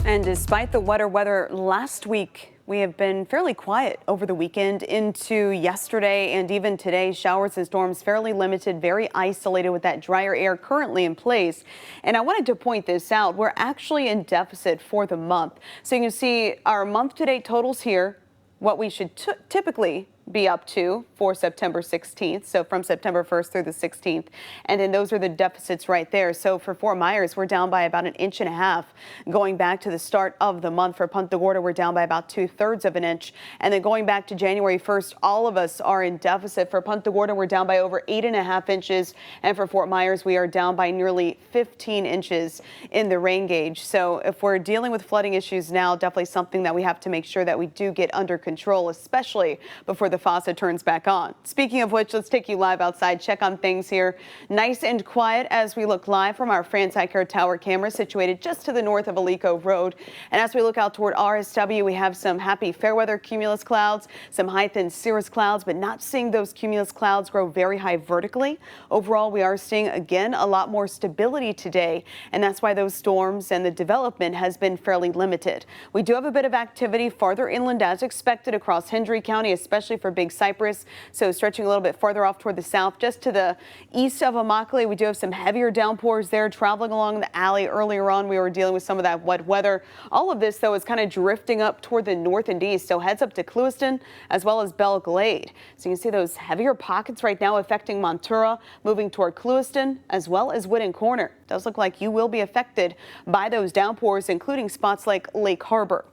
And despite the wetter weather last week, we have been fairly quiet over the weekend into yesterday and even today. Showers and storms fairly limited, very isolated with that drier air currently in place. And I wanted to point this out. We're actually in deficit for the month. So you can see our month to date totals here, what we should typically be up to for September 16th. So from September 1st through the 16th. And then those are the deficits right there. So for Fort Myers, we're down by about 1.5 inches going back to the start of the month. For Punta Gorda, we're down by about 2/3 of an inch. And then going back to January 1st, all of us are in deficit. For Punta Gorda, we're down by over 8.5 inches. And for Fort Myers, we are down by nearly 15 inches in the rain gauge. So if we're dealing with flooding issues now, definitely something that we have to make sure that we do get under control, especially before the faucet turns back on. Speaking of which, let's take you live outside, check on things here. Nice and quiet as we look live from our France Eye Care Tower camera situated just to the north of Alico Road. And as we look out toward RSW, we have some happy fair weather cumulus clouds, some high thin cirrus clouds, but not seeing those cumulus clouds grow very high vertically. Overall, we are seeing again a lot more stability today, and that's why those storms and the development has been fairly limited. We do have a bit of activity farther inland as expected across Hendry County, especially for Big Cypress, so stretching a little bit farther off toward the south, just to the east of Immokalee. We do have some heavier downpours there traveling along the alley. Earlier on, we were dealing with some of that wet weather. All of this, though, is kind of drifting up toward the north and east, so heads up to Clewiston as well as Belle Glade. So you can see those heavier pockets right now affecting Montura, moving toward Clewiston as well as Whitten Corner. It does look like you will be affected by those downpours, including spots like Lake Harbor.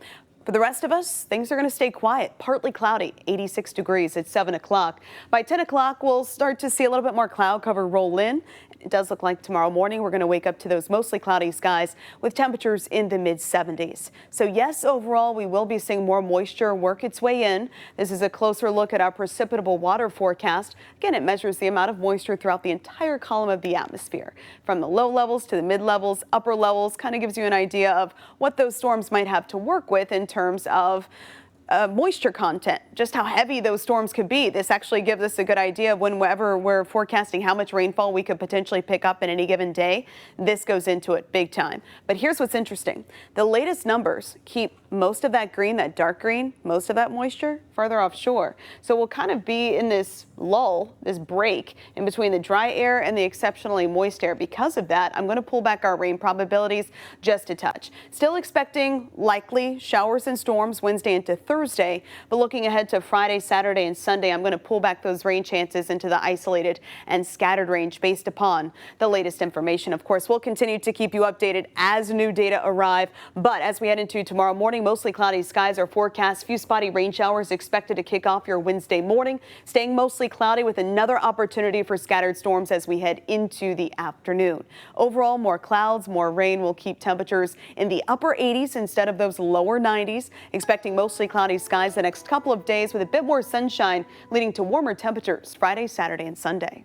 For the rest of us, things are going to stay quiet, partly cloudy, 86 degrees at 7 o'clock. By 10 o'clock, we'll start to see a little bit more cloud cover roll in. It does look like tomorrow morning we're going to wake up to those mostly cloudy skies with temperatures in the mid-70s. So yes, overall, we will be seeing more moisture work its way in. This is a closer look at our precipitable water forecast. Again, it measures the amount of moisture throughout the entire column of the atmosphere, from the low levels to the mid levels, upper levels. Kind of gives you an idea of what those storms might have to work with in terms of moisture content, just how heavy those storms could be. This actually gives us a good idea of whenever we're forecasting how much rainfall we could potentially pick up in any given day. This goes into it big time. But here's what's interesting. The latest numbers keep most of that green, that dark green, most of that moisture further offshore. So we'll kind of be in this lull, this break in between the dry air and the exceptionally moist air. Because of that, I'm going to pull back our rain probabilities just a touch. Still expecting likely showers and storms Wednesday into Thursday, but looking ahead to Friday, Saturday, and Sunday, I'm going to pull back those rain chances into the isolated and scattered range based upon the latest information. Of course, we'll continue to keep you updated as new data arrive, but as we head into tomorrow morning, mostly cloudy skies are forecast. Few spotty rain showers expected to kick off your Wednesday morning, staying mostly cloudy with another opportunity for scattered storms as we head into the afternoon. Overall, more clouds, more rain will keep temperatures in the upper 80s instead of those lower 90s. Expecting mostly cloudy skies the next couple of days with a bit more sunshine, leading to warmer temperatures Friday, Saturday, and Sunday.